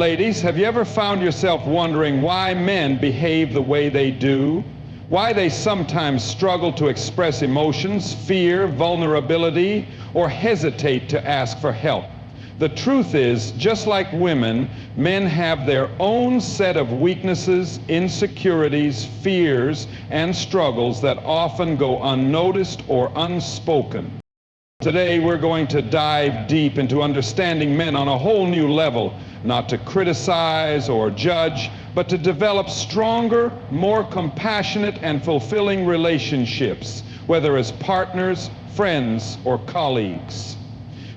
Ladies, have you ever found yourself wondering why men behave the way they do? Why they sometimes struggle to express emotions, fear, vulnerability, or hesitate to ask for help? The truth is, just like women, men have their own set of weaknesses, insecurities, fears, and struggles that often go unnoticed or unspoken. Today, we're going to dive deep into understanding men on a whole new level, not to criticize or judge, but to develop stronger, more compassionate, and fulfilling relationships, whether as partners, friends, or colleagues.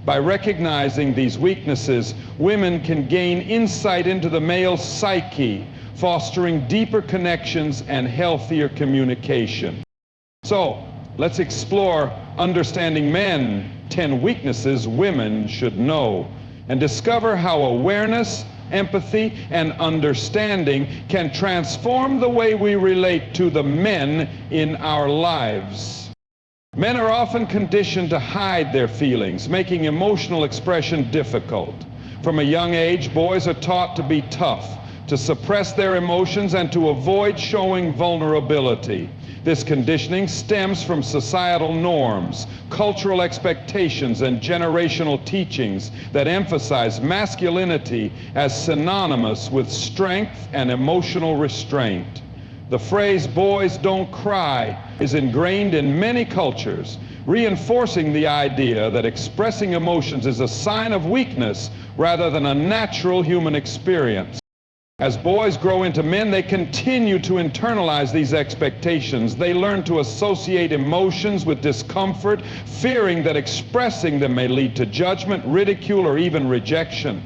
By recognizing these weaknesses, women can gain insight into the male psyche, fostering deeper connections and healthier communication. So, let's explore Understanding Men, 10 Weaknesses Women Should Know, and discover how awareness, empathy, and understanding can transform the way we relate to the men in our lives. Men are often conditioned to hide their feelings, making emotional expression difficult. From a young age, boys are taught to be tough, to suppress their emotions, and to avoid showing vulnerability. This conditioning stems from societal norms, cultural expectations, and generational teachings that emphasize masculinity as synonymous with strength and emotional restraint. The phrase, "boys don't cry," is ingrained in many cultures, reinforcing the idea that expressing emotions is a sign of weakness rather than a natural human experience. As boys grow into men, they continue to internalize these expectations. They learn to associate emotions with discomfort, fearing that expressing them may lead to judgment, ridicule, or even rejection.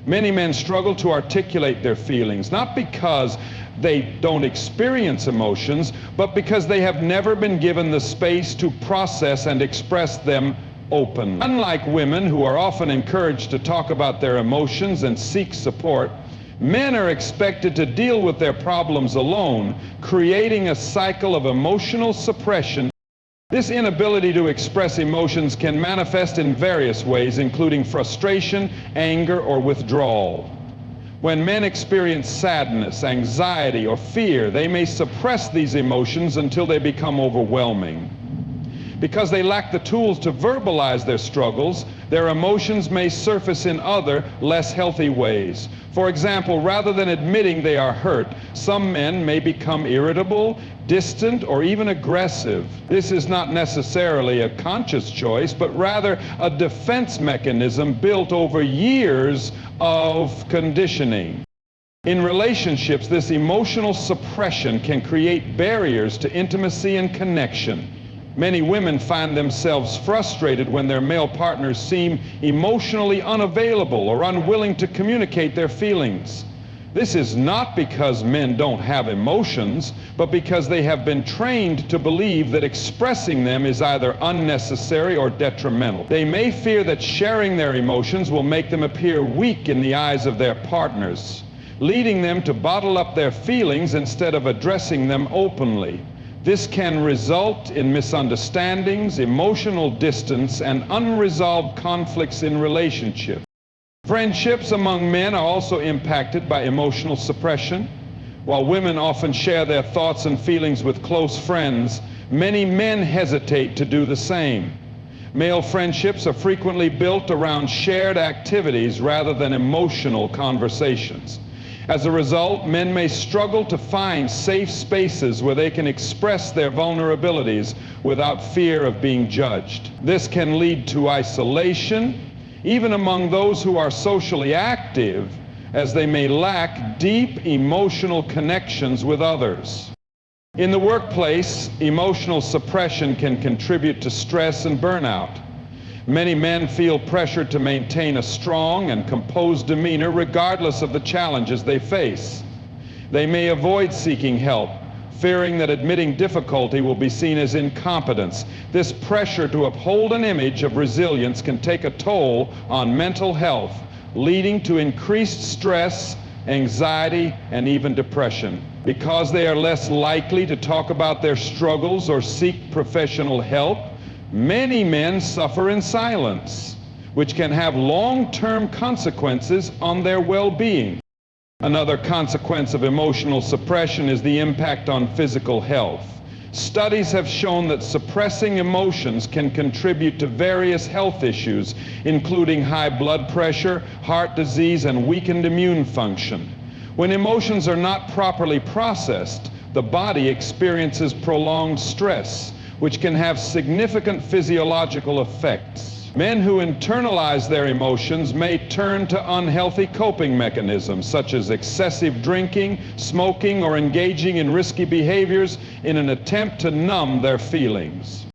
Many men struggle to articulate their feelings, not because they don't experience emotions, but because they have never been given the space to process and express them openly. Unlike women, who are often encouraged to talk about their emotions and seek support, men are expected to deal with their problems alone, creating a cycle of emotional suppression. This inability to express emotions can manifest in various ways, including frustration, anger, or withdrawal. When men experience sadness, anxiety, or fear, they may suppress these emotions until they become overwhelming. Because they lack the tools to verbalize their struggles, their emotions may surface in other, less healthy ways. For example, rather than admitting they are hurt, some men may become irritable, distant, or even aggressive. This is not necessarily a conscious choice, but rather a defense mechanism built over years of conditioning. In relationships, this emotional suppression can create barriers to intimacy and connection. Many women find themselves frustrated when their male partners seem emotionally unavailable or unwilling to communicate their feelings. This is not because men don't have emotions, but because they have been trained to believe that expressing them is either unnecessary or detrimental. They may fear that sharing their emotions will make them appear weak in the eyes of their partners, leading them to bottle up their feelings instead of addressing them openly. This can result in misunderstandings, emotional distance, and unresolved conflicts in relationships. Friendships among men are also impacted by emotional suppression. While women often share their thoughts and feelings with close friends, many men hesitate to do the same. Male friendships are frequently built around shared activities rather than emotional conversations. As a result, men may struggle to find safe spaces where they can express their vulnerabilities without fear of being judged. This can lead to isolation, even among those who are socially active, as they may lack deep emotional connections with others. In the workplace, emotional suppression can contribute to stress and burnout. Many men feel pressured to maintain a strong and composed demeanor regardless of the challenges they face. They may avoid seeking help, fearing that admitting difficulty will be seen as incompetence. This pressure to uphold an image of resilience can take a toll on mental health, leading to increased stress, anxiety, and even depression. Because they are less likely to talk about their struggles or seek professional help, many men suffer in silence. which can have long-term consequences on their well-being. Another consequence of emotional suppression is the impact on physical health. Studies have shown that suppressing emotions can contribute to various health issues, including high blood pressure, heart disease, and weakened immune function. When emotions are not properly processed, the body experiences prolonged stress, which can have significant physiological effects. Men who internalize their emotions may turn to unhealthy coping mechanisms, such as excessive drinking, smoking, or engaging in risky behaviors in an attempt to numb their feelings.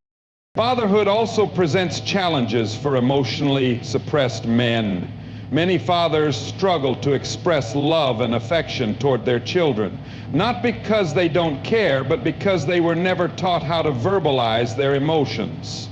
Fatherhood also presents challenges for emotionally suppressed men. Many fathers struggle to express love and affection toward their children, not because they don't care, but because they were never taught how to verbalize their emotions.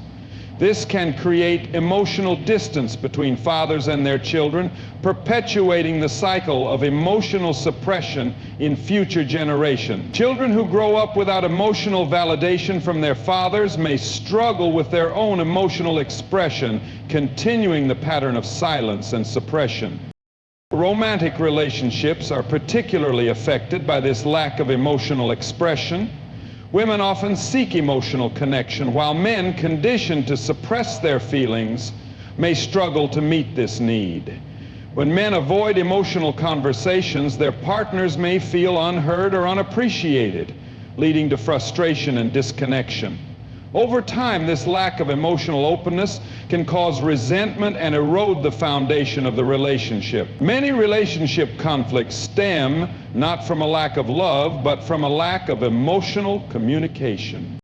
This can create emotional distance between fathers and their children, perpetuating the cycle of emotional suppression in future generations. Children who grow up without emotional validation from their fathers may struggle with their own emotional expression, continuing the pattern of silence and suppression. Romantic relationships are particularly affected by this lack of emotional expression. Women often seek emotional connection, while men, conditioned to suppress their feelings, may struggle to meet this need. When men avoid emotional conversations, their partners may feel unheard or unappreciated, leading to frustration and disconnection. Over time, this lack of emotional openness can cause resentment and erode the foundation of the relationship. Many relationship conflicts stem not from a lack of love, but from a lack of emotional communication.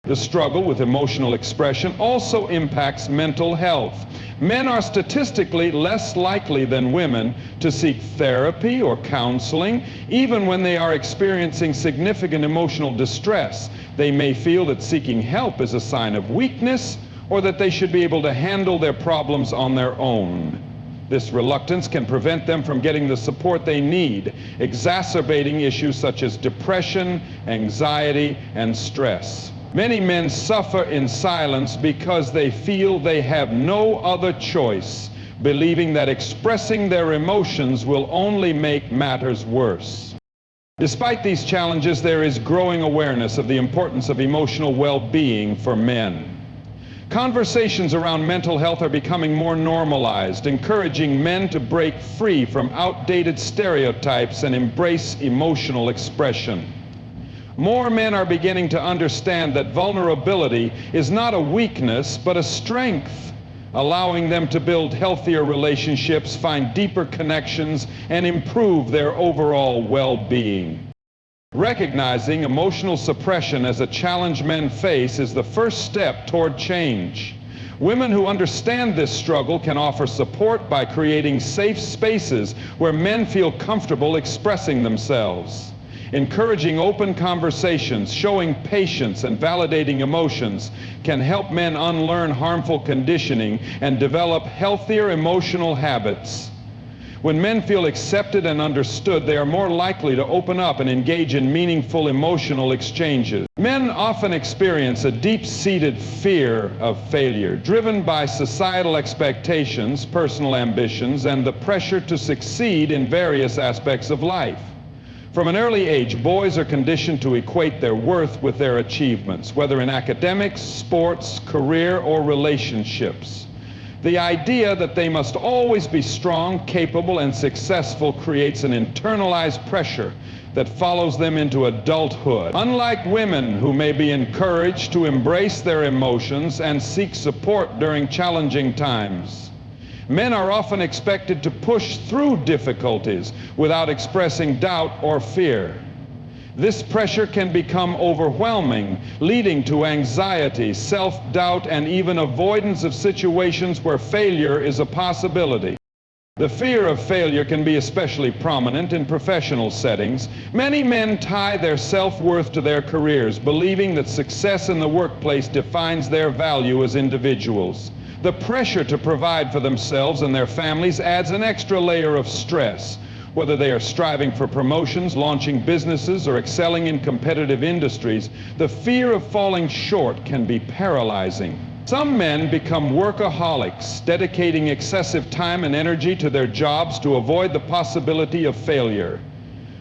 The struggle with emotional expression also impacts mental health. Men are statistically less likely than women to seek therapy or counseling, even when they are experiencing significant emotional distress. They may feel that seeking help is a sign of weakness, or that they should be able to handle their problems on their own. This reluctance can prevent them from getting the support they need, exacerbating issues such as depression, anxiety, and stress. Many men suffer in silence because they feel they have no other choice, believing that expressing their emotions will only make matters worse. Despite these challenges, there is growing awareness of the importance of emotional well-being for men. Conversations around mental health are becoming more normalized, encouraging men to break free from outdated stereotypes and embrace emotional expression. More men are beginning to understand that vulnerability is not a weakness, but a strength, allowing them to build healthier relationships, find deeper connections, and improve their overall well-being. Recognizing emotional suppression as a challenge men face is the first step toward change. Women who understand this struggle can offer support by creating safe spaces where men feel comfortable expressing themselves. Encouraging open conversations, showing patience, and validating emotions can help men unlearn harmful conditioning and develop healthier emotional habits. When men feel accepted and understood, they are more likely to open up and engage in meaningful emotional exchanges. Men often experience a deep-seated fear of failure, driven by societal expectations, personal ambitions, and the pressure to succeed in various aspects of life. From an early age, boys are conditioned to equate their worth with their achievements, whether in academics, sports, career, or relationships. The idea that they must always be strong, capable, and successful creates an internalized pressure that follows them into adulthood. Unlike women, who may be encouraged to embrace their emotions and seek support during challenging times, men are often expected to push through difficulties without expressing doubt or fear. This pressure can become overwhelming, leading to anxiety, self-doubt, and even avoidance of situations where failure is a possibility. The fear of failure can be especially prominent in professional settings. Many men tie their self-worth to their careers, believing that success in the workplace defines their value as individuals. The pressure to provide for themselves and their families adds an extra layer of stress. Whether they are striving for promotions, launching businesses, or excelling in competitive industries, the fear of falling short can be paralyzing. Some men become workaholics, dedicating excessive time and energy to their jobs to avoid the possibility of failure.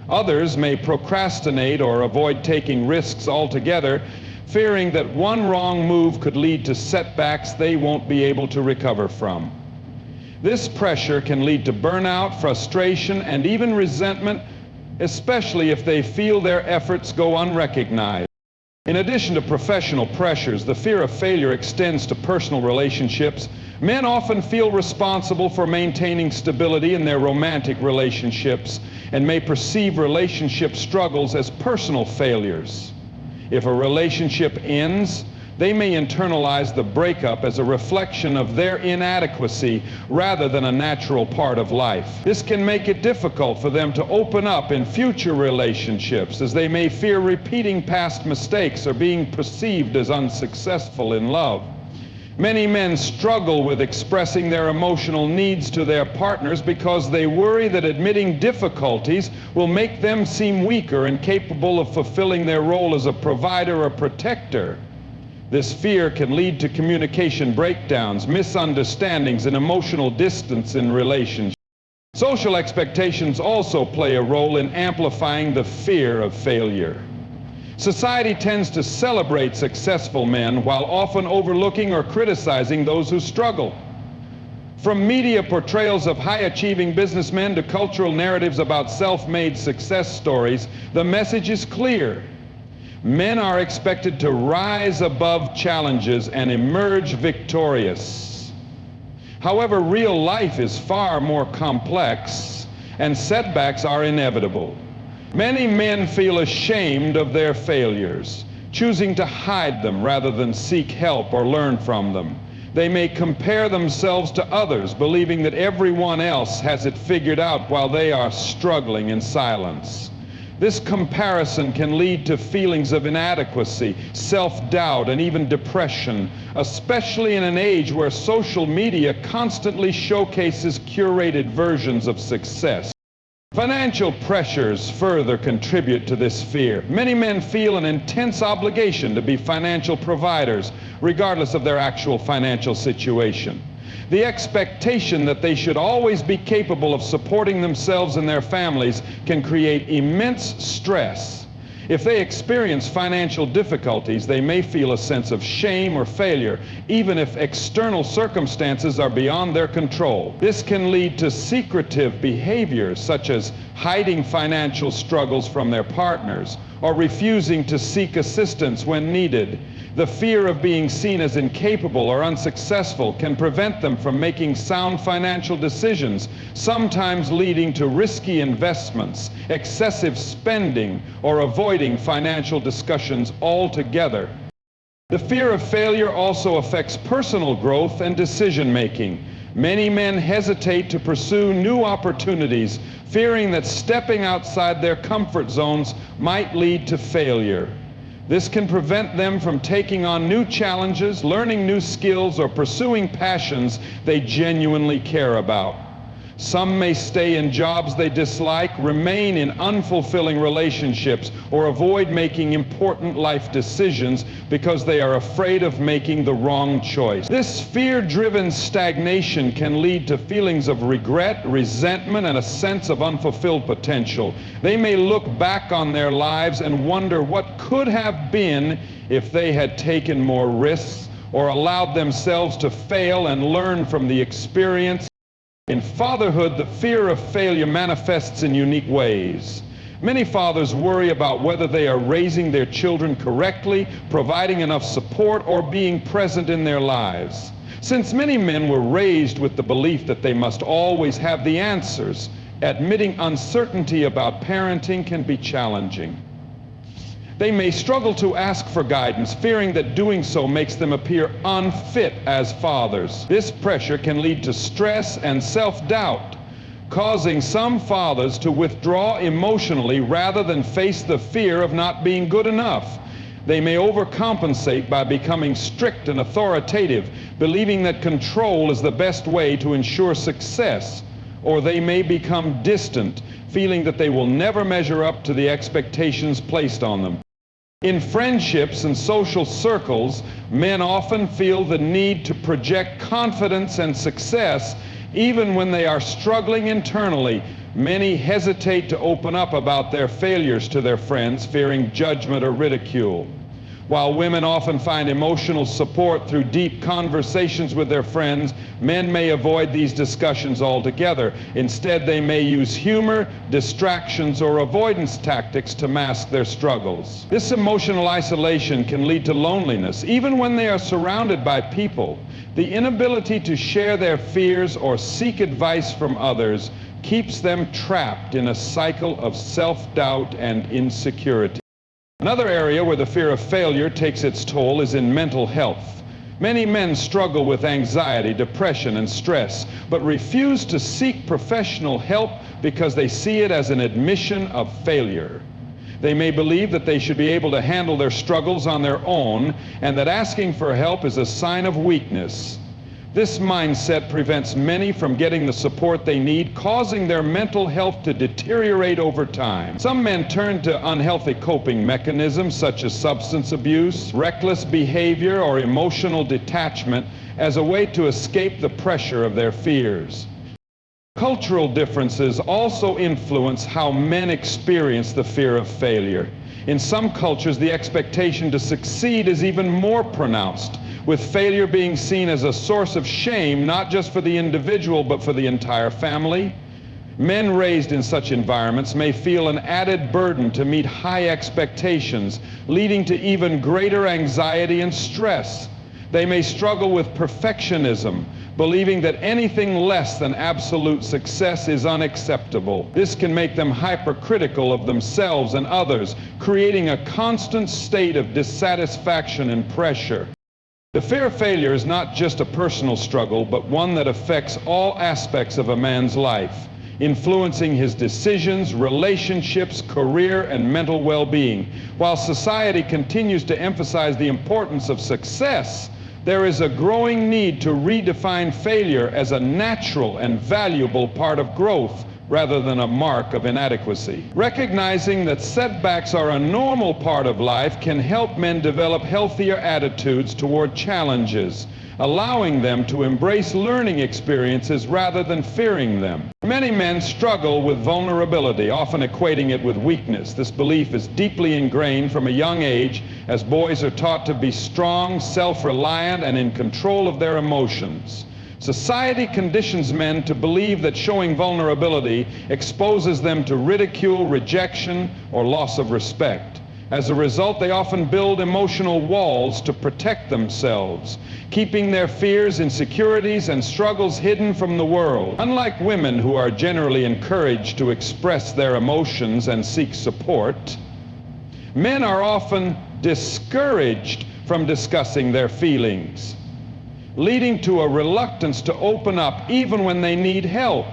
Others may procrastinate or avoid taking risks altogether, fearing that one wrong move could lead to setbacks they won't be able to recover from. This pressure can lead to burnout, frustration, and even resentment, especially if they feel their efforts go unrecognized. In addition to professional pressures, the fear of failure extends to personal relationships. Men often feel responsible for maintaining stability in their romantic relationships and may perceive relationship struggles as personal failures. If a relationship ends, they may internalize the breakup as a reflection of their inadequacy rather than a natural part of life. This can make it difficult for them to open up in future relationships, as they may fear repeating past mistakes or being perceived as unsuccessful in love. Many men struggle with expressing their emotional needs to their partners because they worry that admitting difficulties will make them seem weaker and incapable of fulfilling their role as a provider or protector. This fear can lead to communication breakdowns, misunderstandings, and emotional distance in relationships. Social expectations also play a role in amplifying the fear of failure. Society tends to celebrate successful men while often overlooking or criticizing those who struggle. From media portrayals of high-achieving businessmen to cultural narratives about self-made success stories, the message is clear. Men are expected to rise above challenges and emerge victorious. However, real life is far more complex, and setbacks are inevitable. Many men feel ashamed of their failures, choosing to hide them rather than seek help or learn from them. They may compare themselves to others, believing that everyone else has it figured out while they are struggling in silence. This comparison can lead to feelings of inadequacy, self-doubt, and even depression, especially in an age where social media constantly showcases curated versions of success. Financial pressures further contribute to this fear. Many men feel an intense obligation to be financial providers, regardless of their actual financial situation. The expectation that they should always be capable of supporting themselves and their families can create immense stress. If they experience financial difficulties, they may feel a sense of shame or failure, even if external circumstances are beyond their control. This can lead to secretive behaviors, such as hiding financial struggles from their partners or refusing to seek assistance when needed. The fear of being seen as incapable or unsuccessful can prevent them from making sound financial decisions, sometimes leading to risky investments, excessive spending, or avoiding financial discussions altogether. The fear of failure also affects personal growth and decision-making. Many men hesitate to pursue new opportunities, fearing that stepping outside their comfort zones might lead to failure. This can prevent them from taking on new challenges, learning new skills, or pursuing passions they genuinely care about. Some may stay in jobs they dislike, remain in unfulfilling relationships, or avoid making important life decisions because they are afraid of making the wrong choice. This fear-driven stagnation can lead to feelings of regret, resentment, and a sense of unfulfilled potential. They may look back on their lives and wonder what could have been if they had taken more risks or allowed themselves to fail and learn from the experience. In fatherhood, the fear of failure manifests in unique ways. Many fathers worry about whether they are raising their children correctly, providing enough support, or being present in their lives. Since many men were raised with the belief that they must always have the answers, admitting uncertainty about parenting can be challenging. They may struggle to ask for guidance, fearing that doing so makes them appear unfit as fathers. This pressure can lead to stress and self-doubt, causing some fathers to withdraw emotionally rather than face the fear of not being good enough. They may overcompensate by becoming strict and authoritative, believing that control is the best way to ensure success. Or they may become distant, feeling that they will never measure up to the expectations placed on them. In friendships and social circles, men often feel the need to project confidence and success even when they are struggling internally. Many hesitate to open up about their failures to their friends, fearing judgment or ridicule. While women often find emotional support through deep conversations with their friends, men may avoid these discussions altogether. Instead, they may use humor, distractions, or avoidance tactics to mask their struggles. This emotional isolation can lead to loneliness, even when they are surrounded by people. The inability to share their fears or seek advice from others keeps them trapped in a cycle of self-doubt and insecurity. Another area where the fear of failure takes its toll is in mental health. Many men struggle with anxiety, depression, and stress, but refuse to seek professional help because they see it as an admission of failure. They may believe that they should be able to handle their struggles on their own, and that asking for help is a sign of weakness. This mindset prevents many from getting the support they need, causing their mental health to deteriorate over time. Some men turn to unhealthy coping mechanisms such as substance abuse, reckless behavior, or emotional detachment as a way to escape the pressure of their fears. Cultural differences also influence how men experience the fear of failure. In some cultures, the expectation to succeed is even more pronounced, with failure being seen as a source of shame, not just for the individual, but for the entire family. Men raised in such environments may feel an added burden to meet high expectations, leading to even greater anxiety and stress. They may struggle with perfectionism, believing that anything less than absolute success is unacceptable. This can make them hypercritical of themselves and others, creating a constant state of dissatisfaction and pressure. The fear of failure is not just a personal struggle, but one that affects all aspects of a man's life, influencing his decisions, relationships, career, and mental well-being. While society continues to emphasize the importance of success, there is a growing need to redefine failure as a natural and valuable part of growth rather than a mark of inadequacy. Recognizing that setbacks are a normal part of life can help men develop healthier attitudes toward challenges, allowing them to embrace learning experiences rather than fearing them. Many men struggle with vulnerability, often equating it with weakness. This belief is deeply ingrained from a young age, as boys are taught to be strong, self-reliant, and in control of their emotions. Society conditions men to believe that showing vulnerability exposes them to ridicule, rejection, or loss of respect. As a result, they often build emotional walls to protect themselves, keeping their fears, insecurities, and struggles hidden from the world. Unlike women, who are generally encouraged to express their emotions and seek support, men are often discouraged from discussing their feelings, leading to a reluctance to open up even when they need help.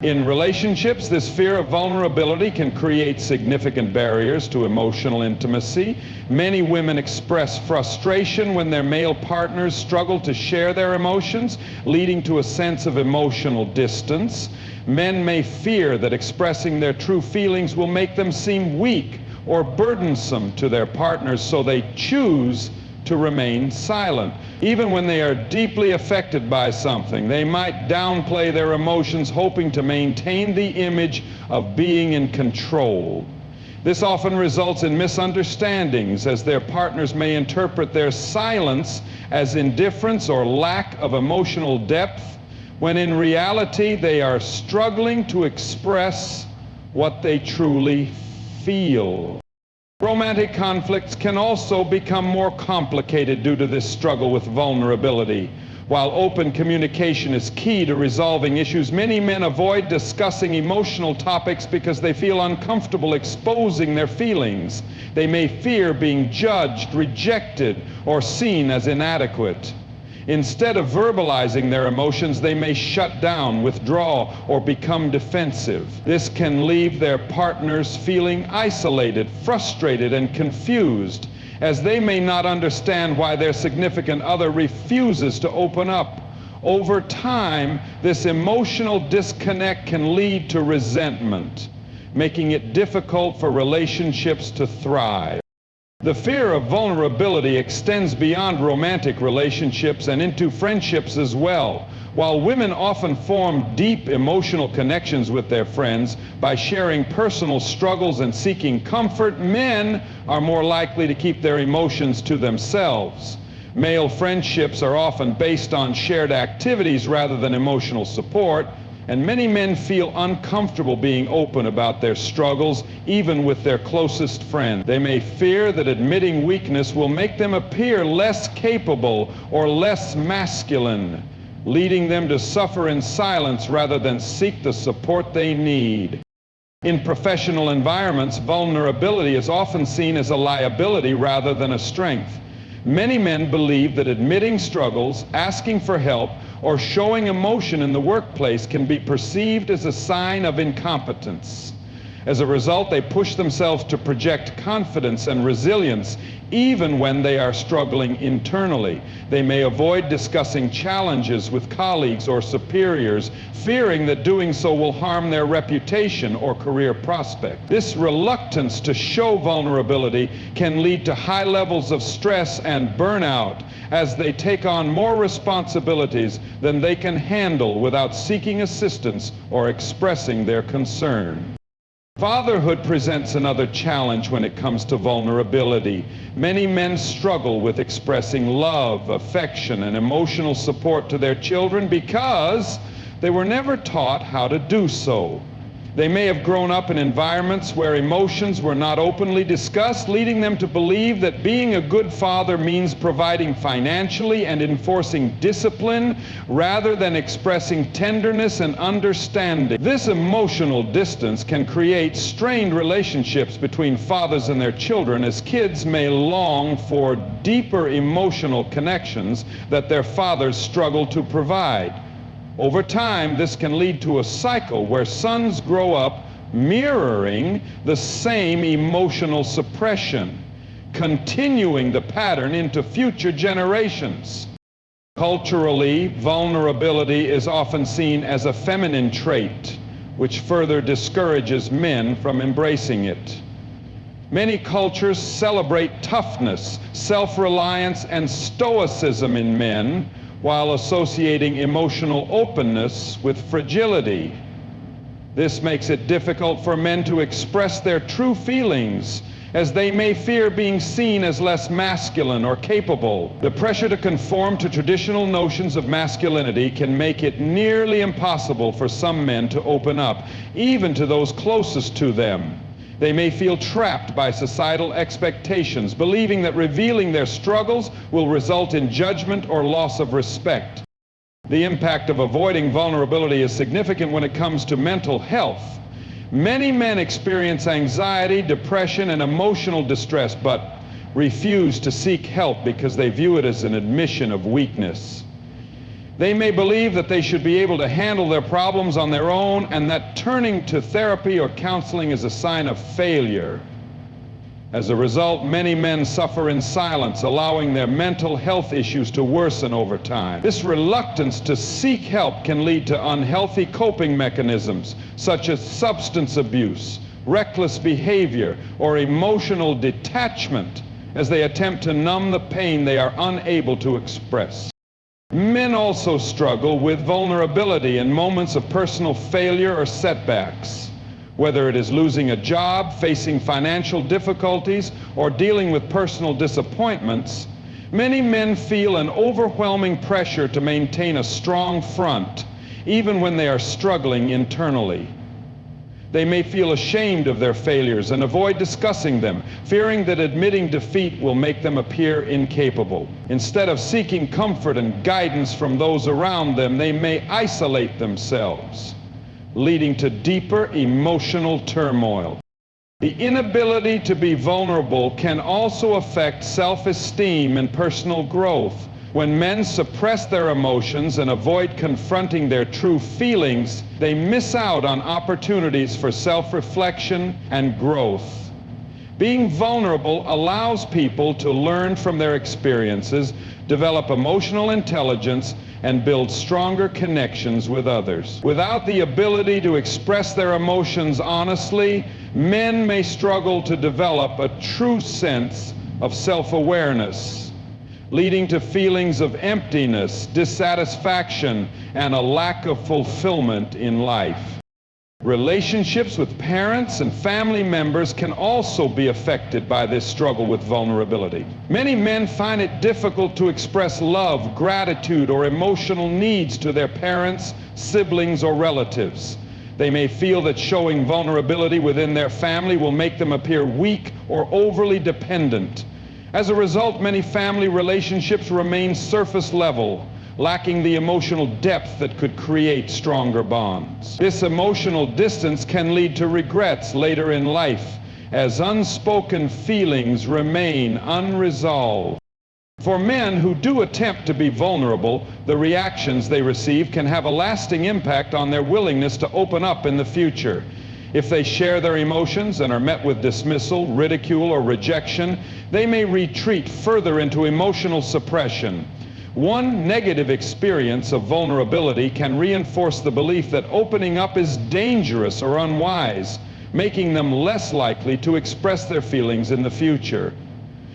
In relationships, this fear of vulnerability can create significant barriers to emotional intimacy. Many women express frustration when their male partners struggle to share their emotions, leading to a sense of emotional distance. Men may fear that expressing their true feelings will make them seem weak or burdensome to their partners, so they choose to remain silent. Even when they are deeply affected by something, they might downplay their emotions, hoping to maintain the image of being in control. This often results in misunderstandings, as their partners may interpret their silence as indifference or lack of emotional depth, when in reality they are struggling to express what they truly feel. Romantic conflicts can also become more complicated due to this struggle with vulnerability. While open communication is key to resolving issues, many men avoid discussing emotional topics because they feel uncomfortable exposing their feelings. They may fear being judged, rejected, or seen as inadequate. Instead of verbalizing their emotions, they may shut down, withdraw, or become defensive. This can leave their partners feeling isolated, frustrated, and confused, as they may not understand why their significant other refuses to open up. Over time, this emotional disconnect can lead to resentment, making it difficult for relationships to thrive. The fear of vulnerability extends beyond romantic relationships and into friendships as well. While women often form deep emotional connections with their friends by sharing personal struggles and seeking comfort, men are more likely to keep their emotions to themselves. Male friendships are often based on shared activities rather than emotional support, and many men feel uncomfortable being open about their struggles, even with their closest friends. They may fear that admitting weakness will make them appear less capable or less masculine, leading them to suffer in silence rather than seek the support they need. In professional environments, vulnerability is often seen as a liability rather than a strength. Many men believe that admitting struggles, asking for help, or showing emotion in the workplace can be perceived as a sign of incompetence. As a result, they push themselves to project confidence and resilience even when they are struggling internally. They may avoid discussing challenges with colleagues or superiors, fearing that doing so will harm their reputation or career prospect. This reluctance to show vulnerability can lead to high levels of stress and burnout as they take on more responsibilities than they can handle without seeking assistance or expressing their concern. Fatherhood presents another challenge when it comes to vulnerability. Many men struggle with expressing love, affection, and emotional support to their children because they were never taught how to do so. They may have grown up in environments where emotions were not openly discussed, leading them to believe that being a good father means providing financially and enforcing discipline rather than expressing tenderness and understanding. This emotional distance can create strained relationships between fathers and their children, as kids may long for deeper emotional connections that their fathers struggle to provide. Over time, this can lead to a cycle where sons grow up mirroring the same emotional suppression, continuing the pattern into future generations. Culturally, vulnerability is often seen as a feminine trait, which further discourages men from embracing it. Many cultures celebrate toughness, self-reliance, and stoicism in men, while associating emotional openness with fragility. This makes it difficult for men to express their true feelings, as they may fear being seen as less masculine or capable. The pressure to conform to traditional notions of masculinity can make it nearly impossible for some men to open up, even to those closest to them. They may feel trapped by societal expectations, believing that revealing their struggles will result in judgment or loss of respect. The impact of avoiding vulnerability is significant when it comes to mental health. Many men experience anxiety, depression, and emotional distress, but refuse to seek help because they view it as an admission of weakness. They may believe that they should be able to handle their problems on their own, and that turning to therapy or counseling is a sign of failure. As a result, many men suffer in silence, allowing their mental health issues to worsen over time. This reluctance to seek help can lead to unhealthy coping mechanisms, such as substance abuse, reckless behavior, or emotional detachment, as they attempt to numb the pain they are unable to express. Men also struggle with vulnerability in moments of personal failure or setbacks. Whether it is losing a job, facing financial difficulties, or dealing with personal disappointments, many men feel an overwhelming pressure to maintain a strong front, even when they are struggling internally. They may feel ashamed of their failures and avoid discussing them, fearing that admitting defeat will make them appear incapable. Instead of seeking comfort and guidance from those around them, they may isolate themselves, leading to deeper emotional turmoil. The inability to be vulnerable can also affect self-esteem and personal growth. When men suppress their emotions and avoid confronting their true feelings, they miss out on opportunities for self-reflection and growth. Being vulnerable allows people to learn from their experiences, develop emotional intelligence, and build stronger connections with others. Without the ability to express their emotions honestly, men may struggle to develop a true sense of self-awareness, leading to feelings of emptiness, dissatisfaction, and a lack of fulfillment in life. Relationships with parents and family members can also be affected by this struggle with vulnerability. Many men find it difficult to express love, gratitude, or emotional needs to their parents, siblings, or relatives. They may feel that showing vulnerability within their family will make them appear weak or overly dependent. As a result, many family relationships remain surface level, lacking the emotional depth that could create stronger bonds. This emotional distance can lead to regrets later in life, as unspoken feelings remain unresolved. For men who do attempt to be vulnerable, the reactions they receive can have a lasting impact on their willingness to open up in the future. If they share their emotions and are met with dismissal, ridicule, or rejection, they may retreat further into emotional suppression. One negative experience of vulnerability can reinforce the belief that opening up is dangerous or unwise, making them less likely to express their feelings in the future.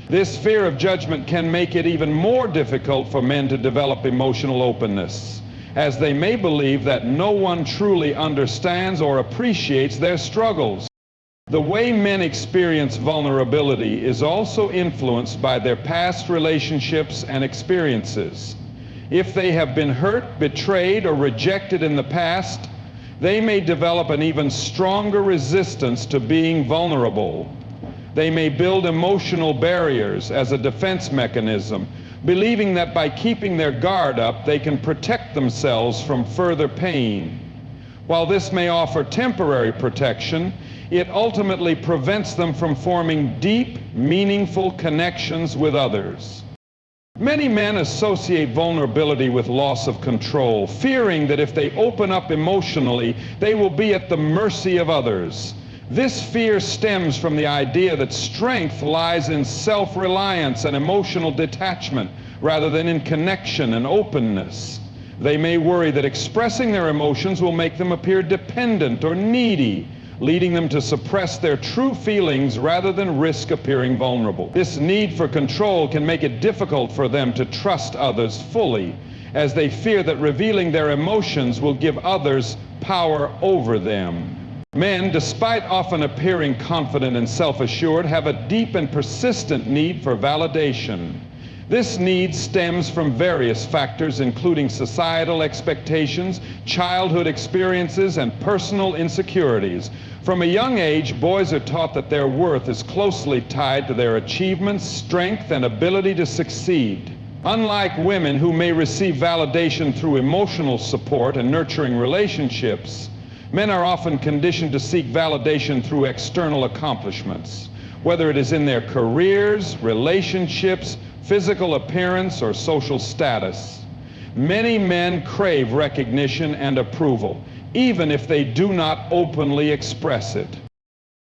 This fear of judgment can make it even more difficult for men to develop emotional openness, as they may believe that no one truly understands or appreciates their struggles. The way men experience vulnerability is also influenced by their past relationships and experiences. If they have been hurt, betrayed, or rejected in the past, they may develop an even stronger resistance to being vulnerable. They may build emotional barriers as a defense mechanism, believing that by keeping their guard up, they can protect themselves from further pain. While this may offer temporary protection, it ultimately prevents them from forming deep, meaningful connections with others. Many men associate vulnerability with loss of control, fearing that if they open up emotionally, they will be at the mercy of others. This fear stems from the idea that strength lies in self-reliance and emotional detachment rather than in connection and openness. They may worry that expressing their emotions will make them appear dependent or needy, leading them to suppress their true feelings rather than risk appearing vulnerable. This need for control can make it difficult for them to trust others fully, as they fear that revealing their emotions will give others power over them. Men, despite often appearing confident and self-assured, have a deep and persistent need for validation. This need stems from various factors, including societal expectations, childhood experiences, and personal insecurities. From a young age, boys are taught that their worth is closely tied to their achievements, strength, and ability to succeed. Unlike women who may receive validation through emotional support and nurturing relationships, men are often conditioned to seek validation through external accomplishments, whether it is in their careers, relationships, physical appearance, or social status. Many men crave recognition and approval, even if they do not openly express it.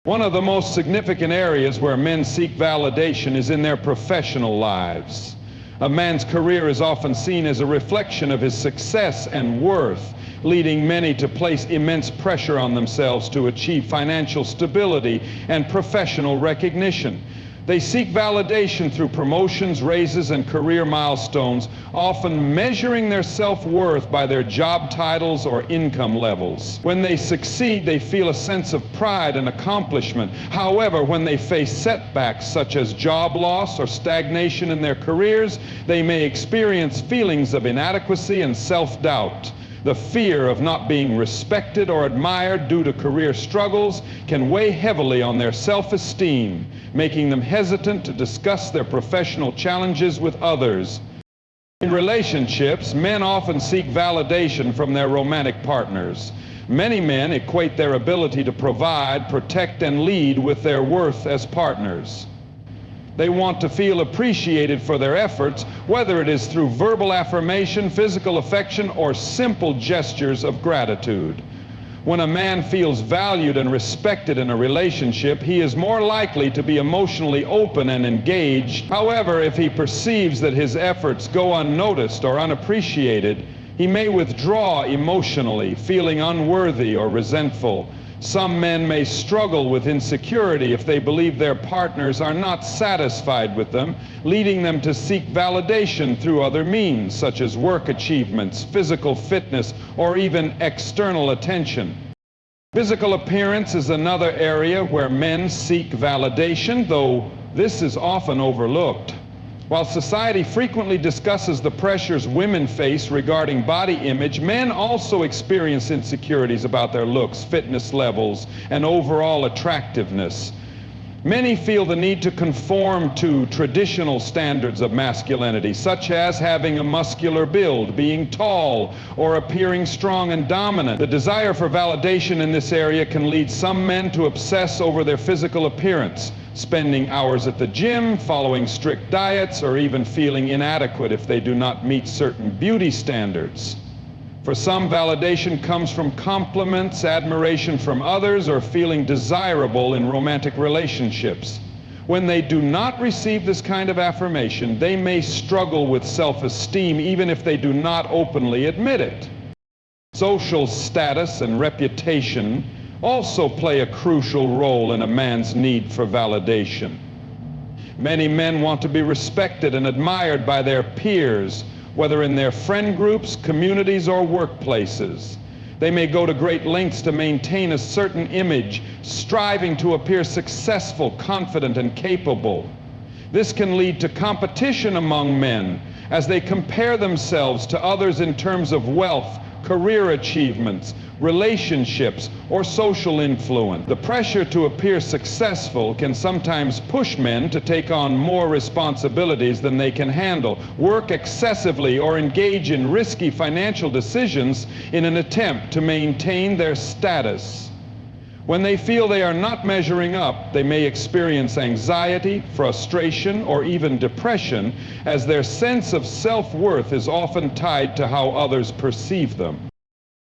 One of the most significant areas where men seek validation is in their professional lives. A man's career is often seen as a reflection of his success and worth, leading many to place immense pressure on themselves to achieve financial stability and professional recognition. They seek validation through promotions, raises, and career milestones, often measuring their self-worth by their job titles or income levels. When they succeed, they feel a sense of pride and accomplishment. However, when they face setbacks such as job loss or stagnation in their careers, they may experience feelings of inadequacy and self-doubt. The fear of not being respected or admired due to career struggles can weigh heavily on their self-esteem, making them hesitant to discuss their professional challenges with others. In relationships, men often seek validation from their romantic partners. Many men equate their ability to provide, protect, and lead with their worth as partners. They want to feel appreciated for their efforts, whether it is through verbal affirmation, physical affection, or simple gestures of gratitude. When a man feels valued and respected in a relationship, he is more likely to be emotionally open and engaged. However, if he perceives that his efforts go unnoticed or unappreciated, he may withdraw emotionally, feeling unworthy or resentful. Some men may struggle with insecurity if they believe their partners are not satisfied with them, leading them to seek validation through other means, such as work achievements, physical fitness, or even external attention. Physical appearance is another area where men seek validation, though this is often overlooked. While society frequently discusses the pressures women face regarding body image, men also experience insecurities about their looks, fitness levels, and overall attractiveness. Many feel the need to conform to traditional standards of masculinity, such as having a muscular build, being tall, or appearing strong and dominant. The desire for validation in this area can lead some men to obsess over their physical appearance, spending hours at the gym, following strict diets, or even feeling inadequate if they do not meet certain beauty standards. For some, validation comes from compliments, admiration from others, or feeling desirable in romantic relationships. When they do not receive this kind of affirmation, they may struggle with self-esteem even if they do not openly admit it. Social status and reputation also play a crucial role in a man's need for validation. Many men want to be respected and admired by their peers, whether in their friend groups, communities, or workplaces. They may go to great lengths to maintain a certain image, striving to appear successful, confident, and capable. This can lead to competition among men as they compare themselves to others in terms of wealth, career achievements, relationships, or social influence. The pressure to appear successful can sometimes push men to take on more responsibilities than they can handle, work excessively, or engage in risky financial decisions in an attempt to maintain their status. When they feel they are not measuring up, they may experience anxiety, frustration, or even depression, as their sense of self-worth is often tied to how others perceive them.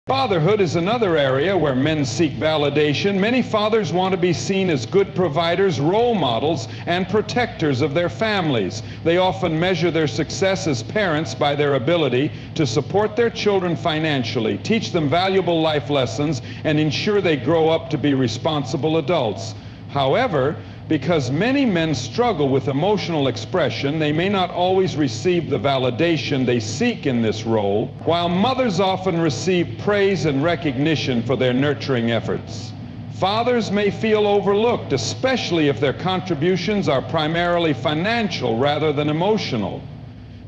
Fatherhood is another area where men seek validation. Many fathers want to be seen as good providers, role models, and protectors of their families. They often measure their success as parents by their ability to support their children financially, teach them valuable life lessons, and ensure they grow up to be responsible adults. However, because many men struggle with emotional expression, they may not always receive the validation they seek in this role, while mothers often receive praise and recognition for their nurturing efforts. Fathers may feel overlooked, especially if their contributions are primarily financial rather than emotional.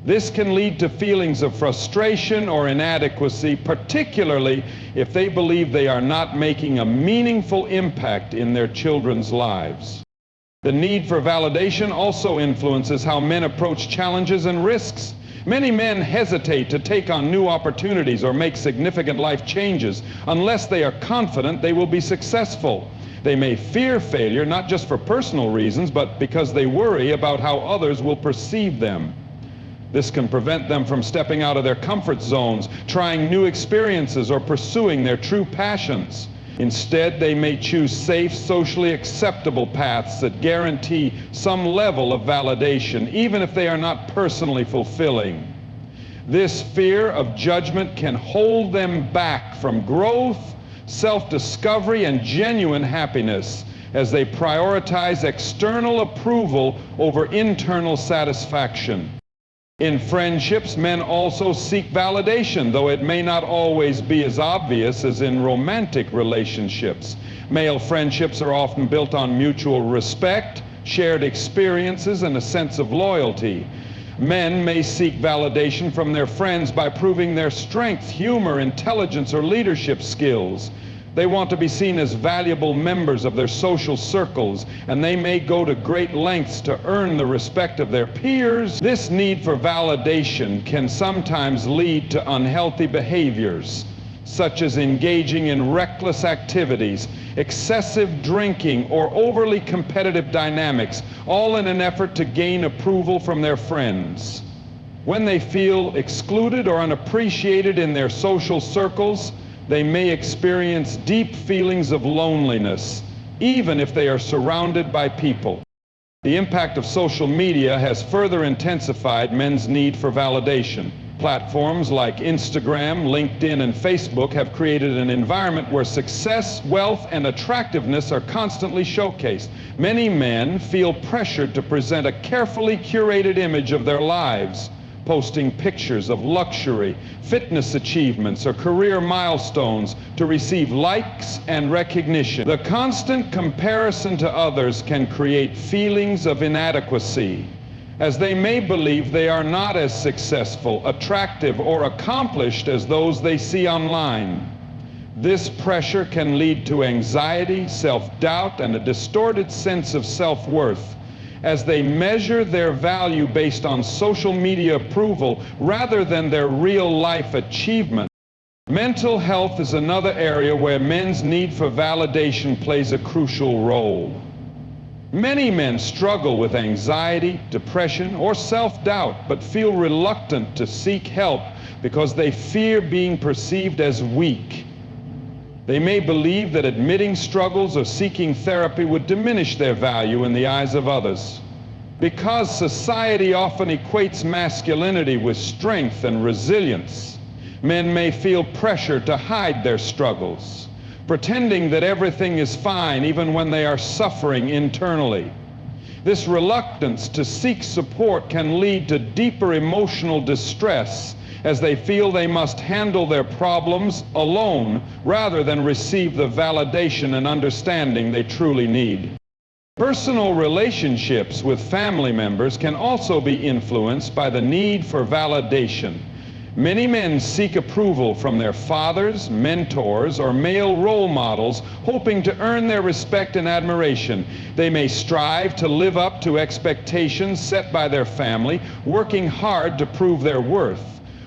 This can lead to feelings of frustration or inadequacy, particularly if they believe they are not making a meaningful impact in their children's lives. The need for validation also influences how men approach challenges and risks. Many men hesitate to take on new opportunities or make significant life changes unless they are confident they will be successful. They may fear failure, not just for personal reasons, but because they worry about how others will perceive them. This can prevent them from stepping out of their comfort zones, trying new experiences, or pursuing their true passions. Instead, they may choose safe, socially acceptable paths that guarantee some level of validation, even if they are not personally fulfilling. This fear of judgment can hold them back from growth, self-discovery, and genuine happiness as they prioritize external approval over internal satisfaction. In friendships, men also seek validation, though it may not always be as obvious as in romantic relationships. Male friendships are often built on mutual respect, shared experiences, and a sense of loyalty. Men may seek validation from their friends by proving their strength, humor, intelligence, or leadership skills. They want to be seen as valuable members of their social circles, and they may go to great lengths to earn the respect of their peers. This need for validation can sometimes lead to unhealthy behaviors, such as engaging in reckless activities, excessive drinking, or overly competitive dynamics, all in an effort to gain approval from their friends. When they feel excluded or unappreciated in their social circles, they may experience deep feelings of loneliness, even if they are surrounded by people. The impact of social media has further intensified men's need for validation. Platforms like Instagram, LinkedIn, and Facebook have created an environment where success, wealth, and attractiveness are constantly showcased. Many men feel pressured to present a carefully curated image of their lives, posting pictures of luxury, fitness achievements, or career milestones to receive likes and recognition. The constant comparison to others can create feelings of inadequacy, as they may believe they are not as successful, attractive, or accomplished as those they see online. This pressure can lead to anxiety, self-doubt, and a distorted sense of self-worth, as they measure their value based on social media approval rather than their real-life achievement. Mental health is another area where men's need for validation plays a crucial role. Many men struggle with anxiety, depression, or self-doubt, but feel reluctant to seek help because they fear being perceived as weak. They may believe that admitting struggles or seeking therapy would diminish their value in the eyes of others. Because society often equates masculinity with strength and resilience, men may feel pressure to hide their struggles, pretending that everything is fine even when they are suffering internally. This reluctance to seek support can lead to deeper emotional distress, as they feel they must handle their problems alone rather than receive the validation and understanding they truly need. Personal relationships with family members can also be influenced by the need for validation. Many men seek approval from their fathers, mentors, or male role models, hoping to earn their respect and admiration. They may strive to live up to expectations set by their family, working hard to prove their worth.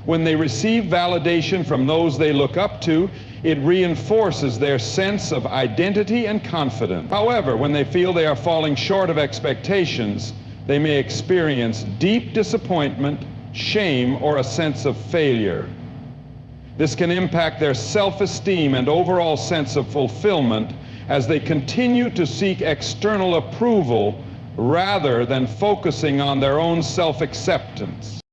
When they receive validation from those they look up to, it reinforces their sense of identity and confidence. However, when they feel they are falling short of expectations, they may experience deep disappointment, shame, or a sense of failure. This can impact their self-esteem and overall sense of fulfillment as they continue to seek external approval rather than focusing on their own self-acceptance.